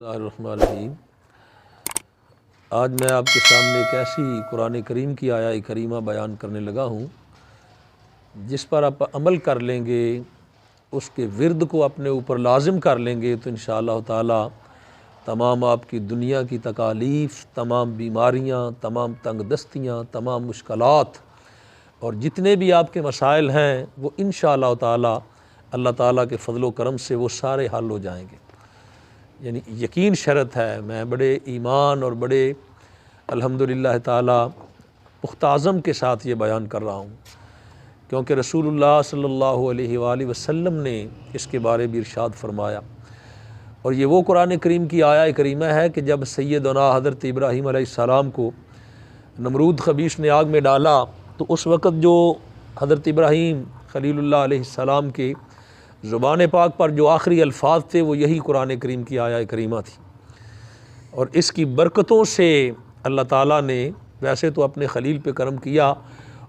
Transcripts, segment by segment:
الرحمن الرحیم۔ آج میں آپ کے سامنے ایک ایسی قرآن کریم کی آیہ کریمہ بیان کرنے لگا ہوں جس پر آپ عمل کر لیں گے، اس کے ورد کو اپنے اوپر لازم کر لیں گے تو انشاءاللہ تعالی تمام آپ کی دنیا کی تکالیف، تمام بیماریاں، تمام تنگ دستیاں، تمام مشکلات اور جتنے بھی آپ کے مسائل ہیں وہ انشاءاللہ تعالی اللہ تعالیٰ کے فضل و کرم سے وہ سارے حل ہو جائیں گے۔ یعنی یقین شرط ہے، میں بڑے ایمان اور بڑے الحمدللہ تعالی پختہ عزم کے ساتھ یہ بیان کر رہا ہوں، کیونکہ رسول اللہ صلی اللہ علیہ وآلہ وسلم نے اس کے بارے بھی ارشاد فرمایا، اور یہ وہ قرآن کریم کی آیہ کریمہ ہے کہ جب سیدنا حضرت ابراہیم علیہ السلام کو نمرود خبیث نے آگ میں ڈالا تو اس وقت جو حضرت ابراہیم خلیل اللہ علیہ السلام کے زبان پاک پر جو آخری الفاظ تھے وہ یہی قرآن کریم کی آیہ کریمہ تھی، اور اس کی برکتوں سے اللہ تعالیٰ نے ویسے تو اپنے خلیل پہ کرم کیا،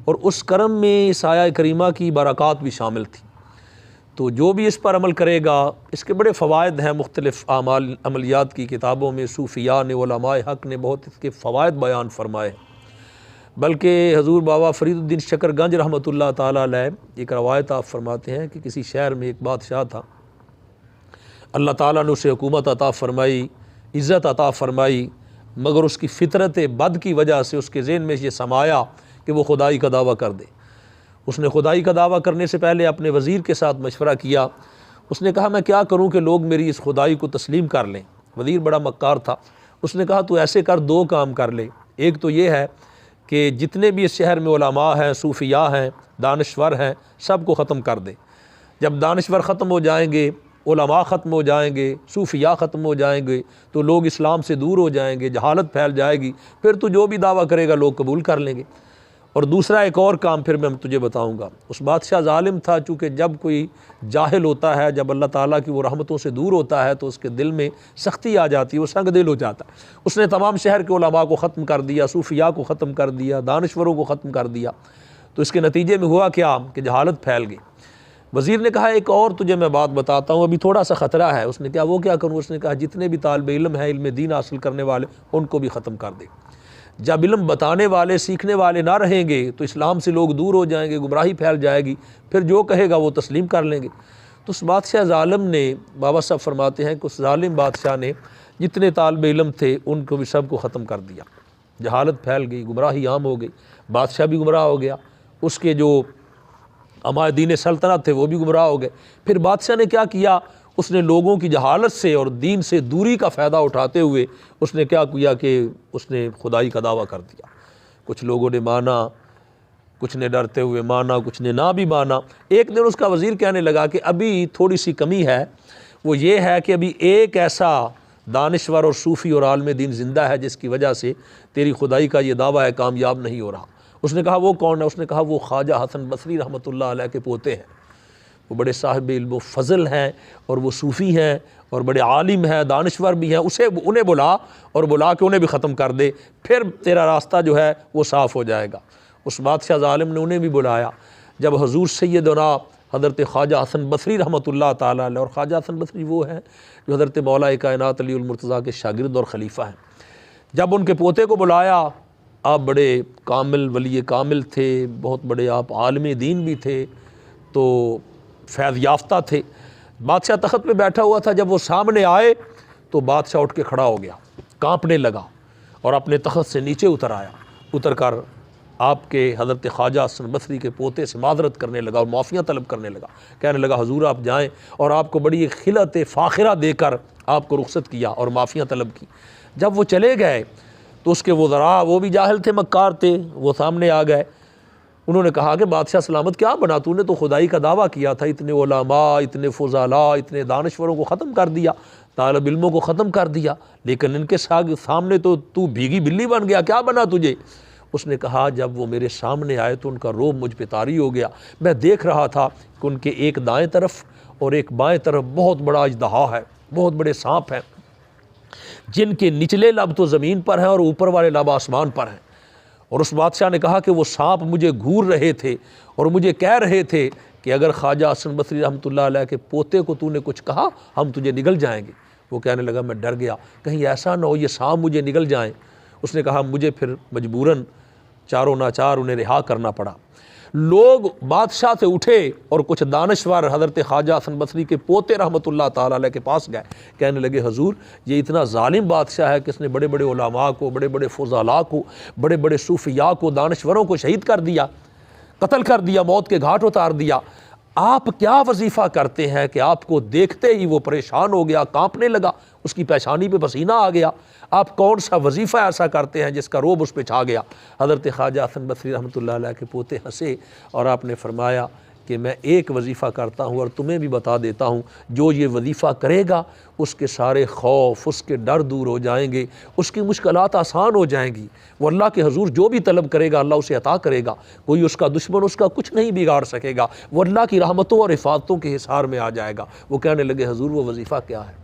اور اس کرم میں اس آیہ کریمہ کی برکات بھی شامل تھی۔ تو جو بھی اس پر عمل کرے گا، اس کے بڑے فوائد ہیں، مختلف عملیات کی کتابوں میں صوفیاء نے، علماء حق نے بہت اس کے فوائد بیان فرمائے، بلکہ حضور بابا فرید الدین شکر گنج رحمۃ اللہ تعالیٰ علیہ ایک روایت آپ فرماتے ہیں کہ کسی شہر میں ایک بادشاہ تھا، اللہ تعالیٰ نے اسے حکومت عطا فرمائی، عزت عطا فرمائی، مگر اس کی فطرت بد کی وجہ سے اس کے ذہن میں یہ سمایا کہ وہ خدائی کا دعویٰ کر دے۔ اس نے خدائی کا دعویٰ کرنے سے پہلے اپنے وزیر کے ساتھ مشورہ کیا۔ اس نے کہا میں کیا کروں کہ لوگ میری اس خدائی کو تسلیم کر لیں۔ وزیر بڑا مکار تھا، اس نے کہا تو ایسے کر، دو کام کر لے۔ ایک تو یہ ہے کہ جتنے بھی اس شہر میں علماء ہیں، صوفیاء ہیں، دانشور ہیں، سب کو ختم کر دے۔ جب دانشور ختم ہو جائیں گے، علماء ختم ہو جائیں گے، صوفیاء ختم ہو جائیں گے تو لوگ اسلام سے دور ہو جائیں گے، جہالت پھیل جائے گی، پھر تو جو بھی دعویٰ کرے گا لوگ قبول کر لیں گے۔ اور دوسرا ایک اور کام پھر میں تجھے بتاؤں گا۔ اس بادشاہ ظالم تھا، چونکہ جب کوئی جاہل ہوتا ہے، جب اللہ تعالیٰ کی وہ رحمتوں سے دور ہوتا ہے تو اس کے دل میں سختی آ جاتی ہے، وہ سنگ دل ہو جاتا ہے۔ اس نے تمام شہر کے علماء کو ختم کر دیا، صوفیاء کو ختم کر دیا، دانشوروں کو ختم کر دیا۔ تو اس کے نتیجے میں ہوا کیا کہ جہالت پھیل گئی۔ وزیر نے کہا ایک اور تجھے میں بات بتاتا ہوں، ابھی تھوڑا سا خطرہ ہے۔ اس نے کہا وہ کیا کروں؟ اس نے کہا جتنے بھی طالب علم ہیں، علم دین حاصل کرنے والے، ان کو بھی ختم کر دے۔ جب علم بتانے والے، سیکھنے والے نہ رہیں گے تو اسلام سے لوگ دور ہو جائیں گے، گمراہی پھیل جائے گی، پھر جو کہے گا وہ تسلیم کر لیں گے۔ تو اس بادشاہ ظالم نے، بابا صاحب فرماتے ہیں کہ اس ظالم بادشاہ نے جتنے طالب علم تھے ان کو بھی سب کو ختم کر دیا۔ جہالت پھیل گئی، گمراہی عام ہو گئی، بادشاہ بھی گمراہ ہو گیا، اس کے جو ہمارے دین سلطنت تھے وہ بھی گمراہ ہو گئے۔ پھر بادشاہ نے کیا کیا؟ اس نے لوگوں کی جہالت سے اور دین سے دوری کا فائدہ اٹھاتے ہوئے اس نے کیا کیا کہ اس نے خدائی کا دعویٰ کر دیا۔ کچھ لوگوں نے مانا، کچھ نے ڈرتے ہوئے مانا، کچھ نے نہ بھی مانا۔ ایک دن اس کا وزیر کہنے لگا کہ ابھی تھوڑی سی کمی ہے، وہ یہ ہے کہ ابھی ایک ایسا دانشور اور صوفی اور عالم دین زندہ ہے جس کی وجہ سے تیری خدائی کا یہ دعویٰ ہے کامیاب نہیں ہو رہا۔ اس نے کہا وہ کون ہے؟ اس نے کہا وہ خواجہ حسن بصری رحمۃ اللہ علیہ کے پوتے ہیں، وہ بڑے صاحب علم و فضل ہیں اور وہ صوفی ہیں اور بڑے عالم ہیں، دانشور بھی ہیں، انہیں بلا اور بلا کے انہیں بھی ختم کر دے، پھر تیرا راستہ جو ہے وہ صاف ہو جائے گا۔ اس بادشاہ ظالم نے انہیں بھی بلایا۔ جب حضور سیدنا حضرت خواجہ حسن بصری رحمۃ اللہ تعالیٰ علیہ، اور خواجہ حسن بصری وہ ہیں جو حضرت مولا کائنات علی المرتضیٰ کے شاگرد اور خلیفہ ہیں، جب ان کے پوتے کو بلایا، آپ بڑے کامل ولی کامل تھے، بہت بڑے آپ عالم دین بھی تھے، تو فیض یافتہ تھے۔ بادشاہ تخت پہ بیٹھا ہوا تھا، جب وہ سامنے آئے تو بادشاہ اٹھ کے کھڑا ہو گیا، کانپنے لگا اور اپنے تخت سے نیچے اتر آیا، اتر کر آپ کے حضرت خواجہ حسن بصری کے پوتے سے معذرت کرنے لگا اور معافیاں طلب کرنے لگا، کہنے لگا حضور آپ جائیں، اور آپ کو بڑی ایک خلعت فاخرہ دے کر آپ کو رخصت کیا اور معافیاں طلب کی۔ جب وہ چلے گئے تو اس کے وزراء، وہ بھی جاہل تھے، مکار تھے، وہ سامنے آ گئے۔ انہوں نے کہا کہ بادشاہ سلامت کیا بنا، تو نے تو خدائی کا دعویٰ کیا تھا، اتنے علماء، اتنے فضلاء، اتنے دانشوروں کو ختم کر دیا، طالب علموں کو ختم کر دیا، لیکن ان کے سامنے تو بھیگی بلی بن گیا، کیا بنا تجھے؟ اس نے کہا جب وہ میرے سامنے آئے تو ان کا روب مجھ پہ طاری ہو گیا، میں دیکھ رہا تھا کہ ان کے ایک دائیں طرف اور ایک بائیں طرف بہت بڑا اژدہا ہے، بہت بڑے سانپ ہیں، جن کے نچلے لب تو زمین پر ہیں اور اوپر والے لب آسمان پر ہیں۔ اور اس بادشاہ نے کہا کہ وہ سانپ مجھے گھور رہے تھے اور مجھے کہہ رہے تھے کہ اگر خواجہ حسن بصری رحمۃ اللہ علیہ کے پوتے کو تو نے کچھ کہا ہم تجھے نگل جائیں گے۔ وہ کہنے لگا میں ڈر گیا کہیں ایسا نہ ہو یہ سانپ مجھے نگل جائیں۔ اس نے کہا مجھے پھر مجبوراً چاروں ناچار انہیں رہا کرنا پڑا۔ لوگ بادشاہ سے اٹھے اور کچھ دانشور حضرت خواجہ حسن بصری کے پوتے رحمۃ اللہ تعالیٰ علیہ کے پاس گئے، کہنے لگے حضور یہ اتنا ظالم بادشاہ ہے کہ اس نے بڑے بڑے علماء کو، بڑے بڑے فضلاء کو، بڑے بڑے صوفیاء کو، دانشوروں کو شہید کر دیا، قتل کر دیا، موت کے گھاٹ اتار دیا۔ آپ کیا وظیفہ کرتے ہیں کہ آپ کو دیکھتے ہی وہ پریشان ہو گیا، کانپنے لگا، اس کی پیشانی پہ پسینہ آ گیا؟ آپ کون سا وظیفہ ایسا کرتے ہیں جس کا روب اس پہ چھا گیا؟ حضرت خواجہ حسن بصری رحمۃ اللہ علیہ کے پوتے ہنسے اور آپ نے فرمایا کہ میں ایک وظیفہ کرتا ہوں اور تمہیں بھی بتا دیتا ہوں، جو یہ وظیفہ کرے گا اس کے سارے خوف، اس کے ڈر دور ہو جائیں گے، اس کی مشکلات آسان ہو جائیں گی۔ وہ اللہ کے حضور جو بھی طلب کرے گا اللہ اسے عطا کرے گا، کوئی اس کا دشمن اس کا کچھ نہیں بگاڑ سکے گا، وہ اللہ کی رحمتوں اور حفاظتوں کے حصار میں آ جائے گا۔ وہ کہنے لگے حضور وہ وظیفہ کیا ہے؟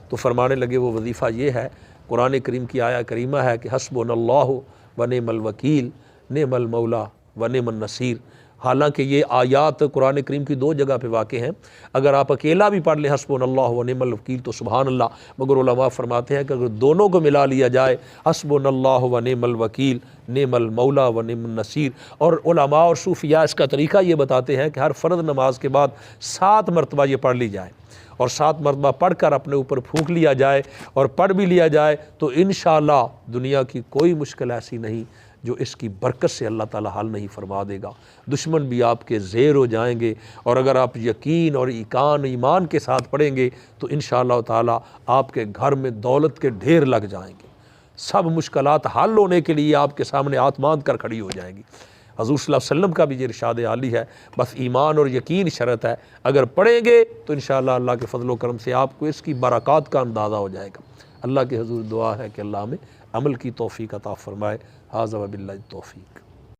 تو فرمانے لگے وہ وظیفہ یہ ہے، قرآن کریم کی آیہ کریمہ ہے کہ حسبنا اللہ و نعم الوکیل نعم المولا و نعم النصیر۔ حالانکہ یہ آیات قرآن کریم کی دو جگہ پہ واقع ہیں، اگر آپ اکیلا بھی پڑھ لیں حسبنا اللہ و نعم الوکیل تو سبحان اللہ، مگر علماء فرماتے ہیں کہ اگر دونوں کو ملا لیا جائے حسبنا اللہ و نعم الوکیل نعم المولا و نعم النصیر۔ اور علماء اور صوفیاء اس کا طریقہ یہ بتاتے ہیں کہ ہر فرض نماز کے بعد 7 مرتبہ یہ پڑھ لی جائے، اور 7 مرتبہ پڑھ کر اپنے اوپر پھونک لیا جائے اور پڑھ بھی لیا جائے تو انشاءاللہ دنیا کی کوئی مشکل ایسی نہیں جو اس کی برکت سے اللہ تعالی حل نہیں فرما دے گا۔ دشمن بھی آپ کے زیر ہو جائیں گے، اور اگر آپ یقین اور ایمان کے ساتھ پڑھیں گے تو انشاءاللہ تعالی آپ کے گھر میں دولت کے ڈھیر لگ جائیں گے، سب مشکلات حل ہونے کے لیے آپ کے سامنے ہاتھ باندھ کر کھڑی ہو جائیں گی۔ حضور صلی اللہ علیہ وسلم کا بھی یہ ارشاد عالی ہے، بس ایمان اور یقین شرط ہے، اگر پڑھیں گے تو انشاءاللہ اللہ کے فضل و کرم سے آپ کو اس کی برکات کا اندازہ ہو جائے گا۔ اللہ کے حضور دعا ہے کہ اللہ ہمیں عمل کی توفیق عطا فرمائے۔ ھذا وباللہ التوفیق۔